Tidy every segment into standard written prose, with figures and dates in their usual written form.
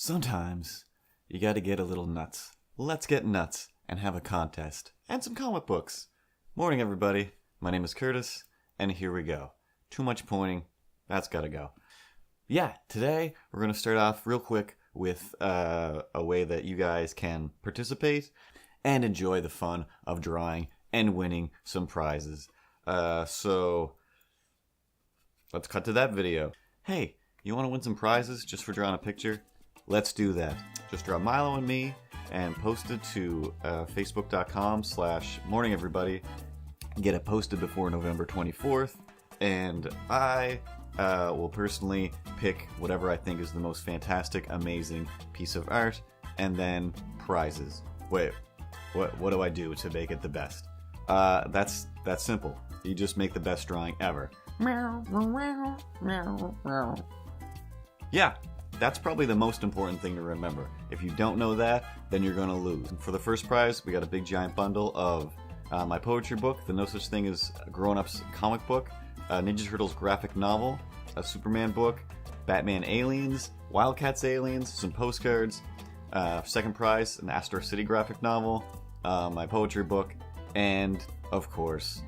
Sometimes you gotta get a little nuts. Let's get nuts and have a contest and some comic books. Morning, everybody. My name is Curtis, and here we go. Too much pointing. That's gotta go. Yeah, today we're gonna start off real quick with a way that you guys can participate and enjoy the fun of drawing and winning some prizes. So let's cut to that video. Hey, you want to win some prizes just for drawing a picture? Let's do that. Just draw Milo and me and post it to facebook.com/morningeverybody. Get it posted before November 24th. And I will personally pick whatever I think is the most fantastic, amazing piece of art, and then prizes. Wait, what do I do to make it the best? That's simple. You just make the best drawing ever. Yeah, that's probably the most important thing to remember. If you don't know that, then you're gonna lose. And for the first prize, we got a big giant bundle of my poetry book, The No Such Thing as Grown-Ups comic book, a Ninja Turtles graphic novel, a Superman book, Batman Aliens, Wildcats Aliens, some postcards. Second prize, an Astro City graphic novel, my poetry book, and, of course,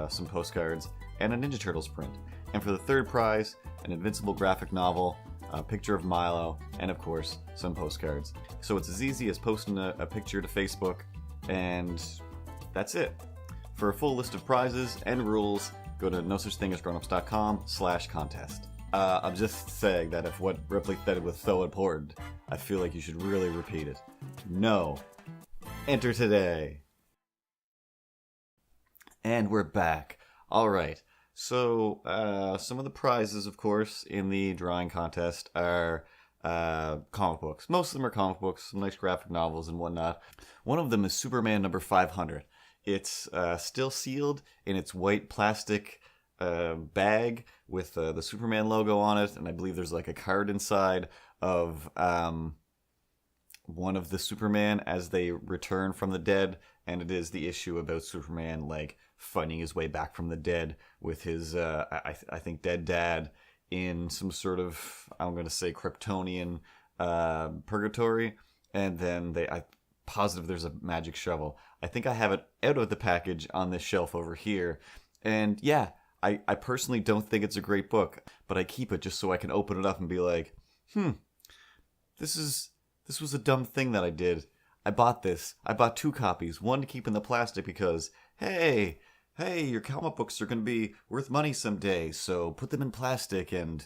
some postcards and a Ninja Turtles print. And for the third prize, an Invincible graphic novel, a picture of Milo, and, of course, some postcards. So it's as easy as posting a picture to Facebook, and that's it. For a full list of prizes and rules, go to nosuchthingasgrownups.com/contest. I'm just saying that if what Ripley said was so important, I feel like you should really repeat it. No. Enter today. And we're back. Alright, so some of the prizes, of course, in the drawing contest are comic books. Most of them are comic books, some nice graphic novels and whatnot. One of them is Superman number 500. It's still sealed in its white plastic bag with the Superman logo on it, and I believe there's like a card inside of one of the Superman as they return from the dead, and it is the issue about Superman like fighting his way back from the dead with his I think dead dad in some sort of, I'm going to say, Kryptonian purgatory, and then I'm positive there's a magic shovel. I think I have it out of the package on this shelf over here, and yeah, I personally don't think it's a great book, but I keep it just so I can open it up and be like, this was a dumb thing that I did. I bought this. I bought 2 copies. One to keep in the plastic because, hey, your comic books are going to be worth money someday, so put them in plastic. And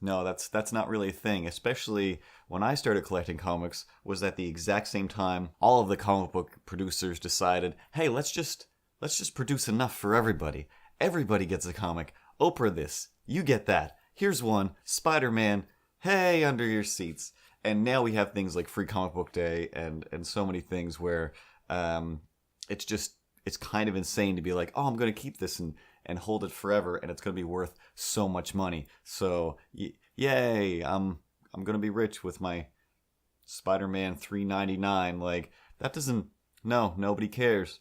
no, that's not really a thing, especially when I started collecting comics, was at the exact same time all of the comic book producers decided, hey, let's just produce enough for everybody. Everybody gets a comic. Oprah this. You get that. Here's one. Spider-Man. Hey, under your seats. And now we have things like Free Comic Book Day and so many things where it's kind of insane to be like, oh, I'm going to keep this and hold it forever, and it's going to be worth so much money. So, yay, I'm going to be rich with my Spider-Man $3.99. Like, that doesn't, no, nobody cares.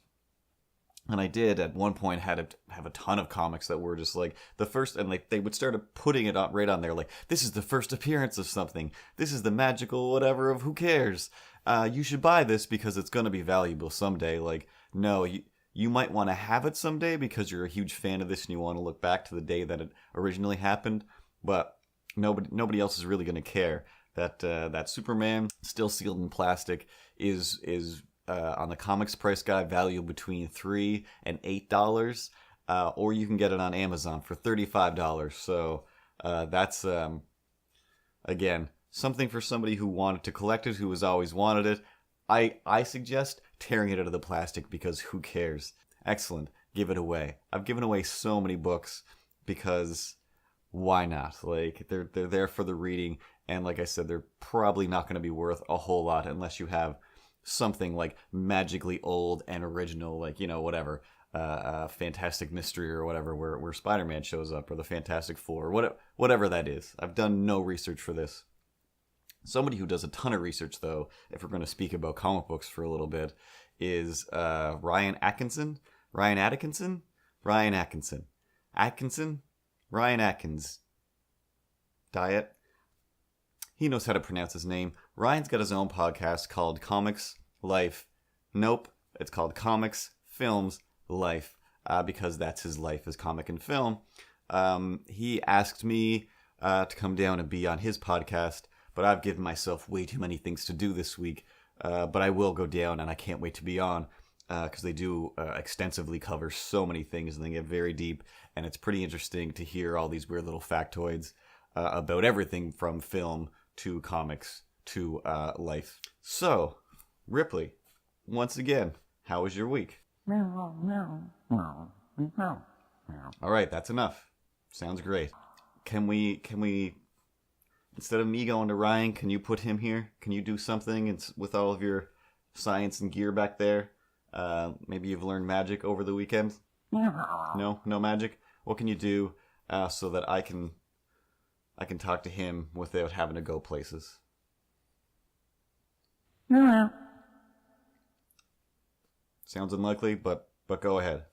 And I did at one point have a ton of comics that were just like the first, and like they would start putting it right on there, like, this is the first appearance of something. This is the magical whatever of who cares. You should buy this because it's going to be valuable someday. Like, no, you might want to have it someday because you're a huge fan of this and you want to look back to the day that it originally happened. But nobody else is really going to care that Superman, still sealed in plastic, is on the comics price guide, value between $3 and $8, or you can get it on Amazon for $35. So that's again something for somebody who wanted to collect it, who has always wanted it. I suggest tearing it out of the plastic because who cares? Excellent, give it away. I've given away so many books because why not? Like they're there for the reading, and like I said, they're probably not going to be worth a whole lot unless you have something like magically old and original, like, you know, whatever, Fantastic Mystery or whatever, where Spider-Man shows up, or the Fantastic Four, whatever that is. I've done no research for this. Somebody who does a ton of research, though, if we're going to speak about comic books for a little bit, is Ryan Atkinson. Ryan Atkinson? Ryan Atkinson. Atkinson? Ryan Atkins. Diet. He knows how to pronounce his name. Ryan's got his own podcast called Comics Life. Nope, it's called Comics Films Life, because that's his life as comic and film. He asked me to come down and be on his podcast, but I've given myself way too many things to do this week. But I will go down, and I can't wait to be on, because they do extensively cover so many things, and they get very deep, and it's pretty interesting to hear all these weird little factoids about everything from film to comics to life. So, Ripley, once again, how was your week? All right, that's enough. Sounds great. Can we, instead of me going to Ryan, can you put him here? Can you do something with all of your science and gear back there? Maybe you've learned magic over the weekend? No magic? What can you do so that I can talk to him without having to go places? Sounds unlikely, but go ahead.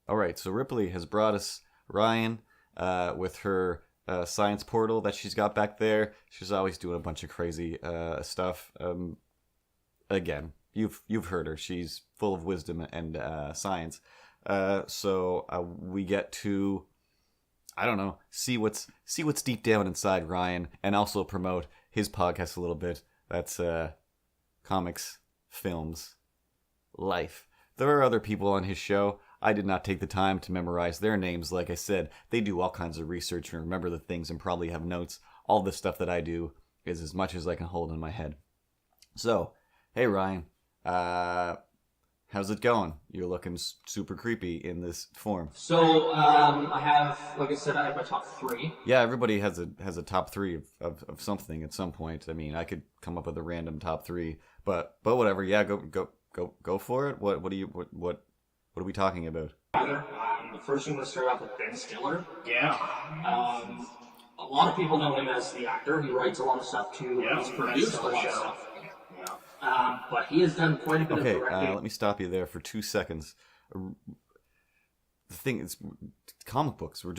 All right, so Ripley has brought us Ryan with her science portal that she's got back there. She's always doing a bunch of crazy stuff. Again, you've heard her. She's full of wisdom and science. So we get to, I don't know, see what's deep down inside Ryan, and also promote his podcast a little bit. That's Comics, Films, Life. There are other people on his show. I did not take the time to memorize their names. Like I said, they do all kinds of research and remember the things and probably have notes. All the stuff that I do is as much as I can hold in my head. So, hey Ryan, how's it going? You're looking super creepy in this form. So, I have my top three. Yeah, everybody has a top three of something at some point. I mean, I could come up with a random top three, but whatever. Yeah, go for it. What are we talking about? The first one, let's start off with Ben Stiller. Yeah. A lot of people know him as the actor. He writes a lot of stuff too. Yeah, he's produced a lot of stuff. Yeah. But he has done quite a bit of directing. Let me stop you there for 2 seconds. The thing is, comic books. I'm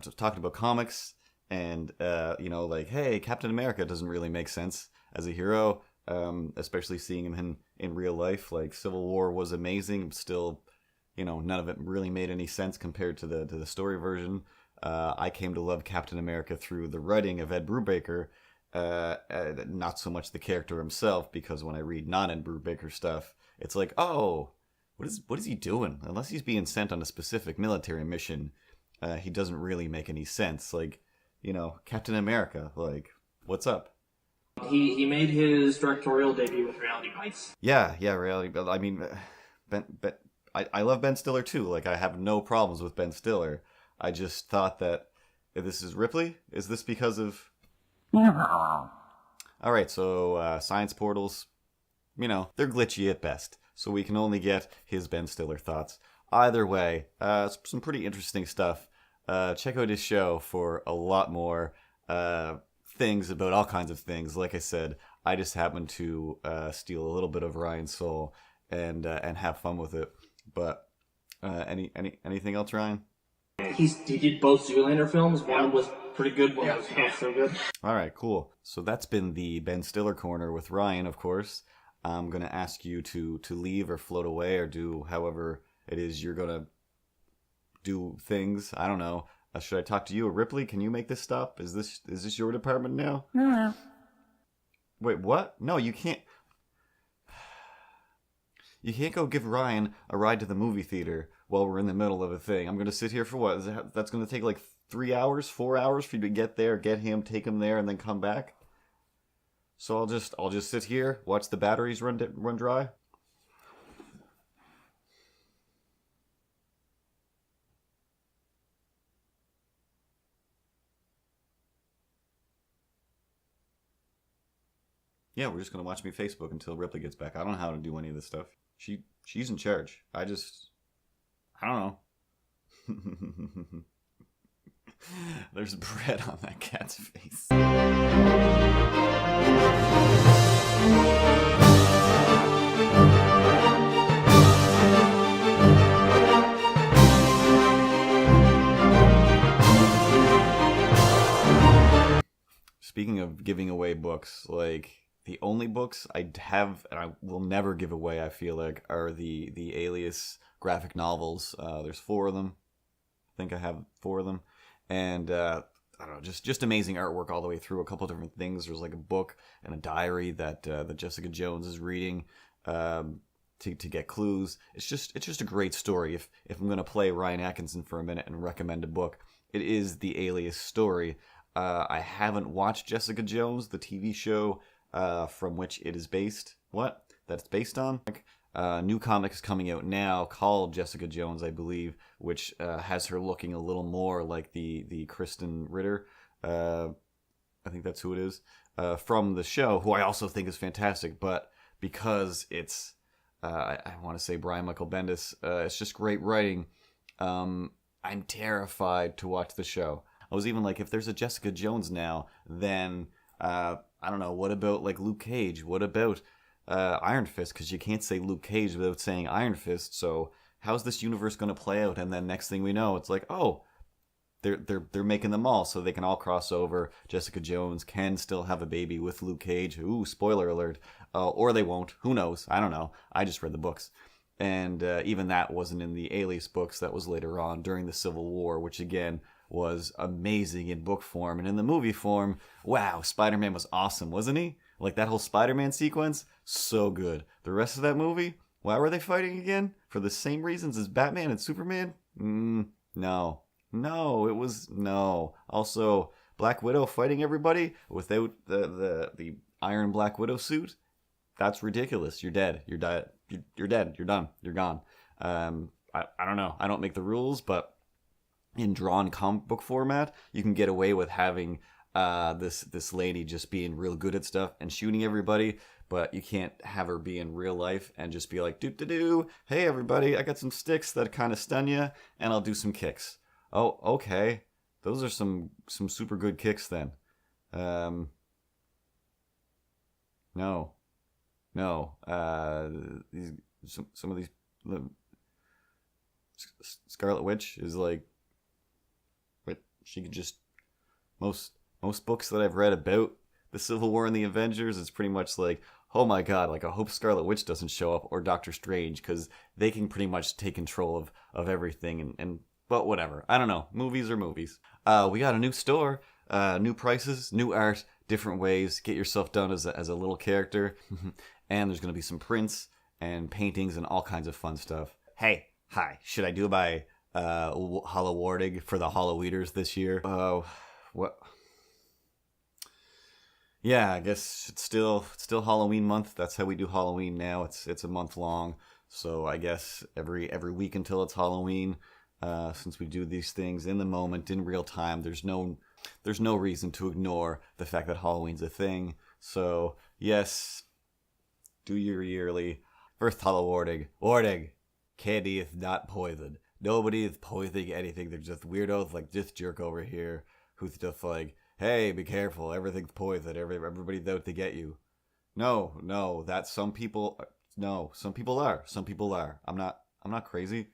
just talking about comics, and hey, Captain America doesn't really make sense as a hero, especially seeing him in real life. Like, Civil War was amazing, still. None of it really made any sense compared to the story version. I came to love Captain America through the writing of Ed Brubaker, not so much the character himself, because when I read non-Ed Brubaker stuff, it's like, oh, what is he doing? Unless he's being sent on a specific military mission, he doesn't really make any sense. Like, Captain America, like, what's up? He made his directorial debut with Reality Bites. Yeah, Reality. I mean, I love Ben Stiller too. Like, I have no problems with Ben Stiller. I just thought that this is Ripley. Is this because of? All right, so science portals, they're glitchy at best. So we can only get his Ben Stiller thoughts. Either way, some pretty interesting stuff. Check out his show for a lot more things about all kinds of things. Like I said, I just happened to steal a little bit of Ryan's soul and have fun with it. But anything else, Ryan? He did both Zoolander films. One was pretty good, one was not so good. All right, cool. So that's been the Ben Stiller corner with Ryan, of course. I'm going to ask you to leave or float away or do however it is you're going to do things. I don't know. Should I talk to you or Ripley? Can you make this stop? Is this your department now? No. Wait, what? No, you can't. You can't go give Ryan a ride to the movie theater while we're in the middle of a thing. I'm going to sit here for what? That's going to take like 3 hours, 4 hours for you to get there, get him, take him there, and then come back? So I'll just sit here, watch the batteries run dry? Yeah, we're just going to watch me Facebook until Ripley gets back. I don't know how to do any of this stuff. She's in charge. I don't know. There's bread on that cat's face. speaking of giving away books, like the only books I have and I will never give away, I feel like, are the Alias graphic novels. There's 4 of them. I think I have 4 of them, and I don't know, just amazing artwork all the way through. A couple different things. There's like a book and a diary that Jessica Jones is reading. To get clues. It's just a great story. If I'm gonna play Ryan Atkinson for a minute and recommend a book, it is the Alias story. I haven't watched Jessica Jones, the TV show from which it is based. What? That's based on? New comic is coming out now called Jessica Jones, I believe, which has her looking a little more like the Kristen Ritter. I think that's who it is from the show, who I also think is fantastic. But because it's I want to say Brian Michael Bendis, it's just great writing. I'm terrified to watch the show. I was even like, if there's a Jessica Jones now, then I don't know. What about like Luke Cage? What about Iron Fist? Because you can't say Luke Cage without saying Iron Fist. So how's this universe going to play out? And then next thing we know, it's like, oh, they're making them all so they can all cross over. Jessica Jones can still have a baby with Luke Cage. Ooh, spoiler alert. Or they won't. Who knows? I don't know. I just read the books. And even that wasn't in the Alias books. That was later on during the Civil War, which again was amazing in book form. And in the movie form, wow, Spider-Man was awesome, wasn't he? Like that whole Spider-Man sequence, so good. The rest of that movie, why were they fighting again? For the same reasons as Batman and Superman? No. No, it was no. Also, Black Widow fighting everybody without the Iron Black Widow suit? That's ridiculous. You're dead. You're dead. You're dead. You're done. You're gone. I don't know. I don't make the rules, but in drawn comic book format, you can get away with having this lady just being real good at stuff and shooting everybody, but you can't have her be in real life and just be like, doo-doo-doo, hey everybody, I got some sticks that kind of stun you, and I'll do some kicks. Oh, okay. Those are some super good kicks then. No. Some of these Scarlet Witch is like, but she could just most books that I've read about the Civil War and the Avengers, it's pretty much like, oh my god, like I hope Scarlet Witch doesn't show up or Doctor Strange, because they can pretty much take control of everything and but whatever. I don't know. Movies are movies. We got a new store, new prices, new art, different ways. Get yourself done as a little character. And there's going to be some prints and paintings and all kinds of fun stuff. Hey, hi. Should I do my Hallowarding for the Halloweaters this year? What? Yeah, I guess it's still Halloween month. That's how we do Halloween now. It's a month long. So I guess every week until it's Halloween. Since we do these things in the moment, in real time, there's no reason to ignore the fact that Halloween's a thing. So yes, do your yearly first Halloween. Warning, candy is not poison. Nobody is poisoning anything. They're just weirdos like this jerk over here who's just like, hey, be careful, everything's poison. Everybody's out to get you. No, that some people are. Some people are. I'm not crazy.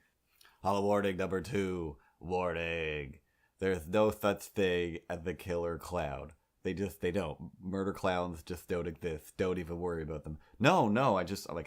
Halloween number 2. Warning. There's no such thing as the killer clown. They don't. Murder clowns just don't exist. Don't even worry about them. No, I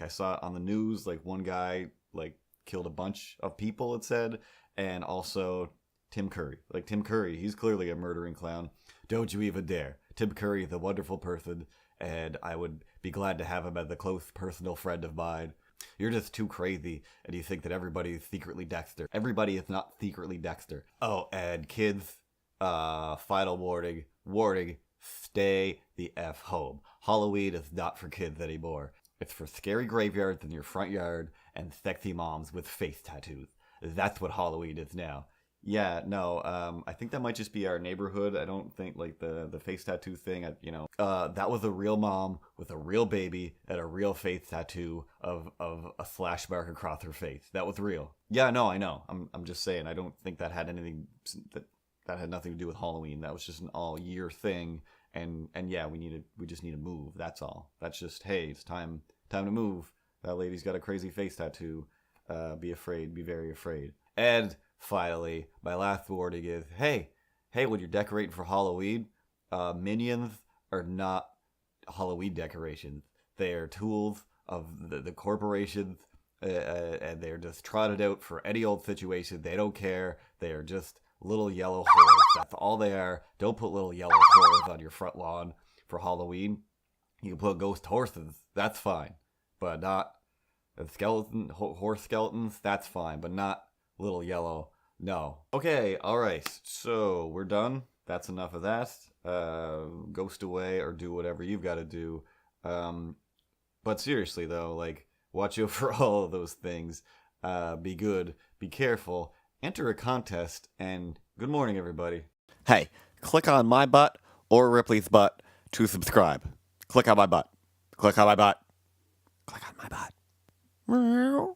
saw it on the news, like one guy, like, killed a bunch of people, it said, and also Tim Curry. Like, Tim Curry, he's clearly a murdering clown. Don't you even dare. Tim Curry is a wonderful person, and I would be glad to have him as a close personal friend of mine. You're just too crazy, and you think that everybody is secretly Dexter. Everybody is not secretly Dexter. Oh, and kids, final warning, stay the F home. Halloween is not for kids anymore. It's for scary graveyards in your front yard and sexy moms with face tattoos. That's what Halloween is now. Yeah, no, I think that might just be our neighborhood. I don't think, like, the face tattoo thing, that was a real mom with a real baby and a real face tattoo of a slash mark across her face. That was real. Yeah, no, I know. I'm just saying, I don't think that had anything, that had nothing to do with Halloween. That was just an all year thing, and yeah, we just need to move, that's all. That's just, hey, it's time to move. That lady's got a crazy face tattoo. Be afraid, be very afraid. And finally, my last warning is, hey, when you're decorating for Halloween, Minions are not Halloween decorations. They are tools of the corporations, and they're just trotted out for any old situation. They don't care. They are just little yellow horrors. That's all they are. Don't put little yellow horrors on your front lawn for Halloween. You can put ghost horses. That's fine, but not horse skeletons. That's fine, but not little yellow. No. Okay. All right. So we're done. That's enough of that. Ghost away or do whatever you've got to do. But seriously though, like, watch out for all of those things. Be good. Be careful. Enter a contest. And good morning, everybody. Hey, click on my butt or Ripley's butt to subscribe. Click on my butt. Click on my butt. Click on my butt.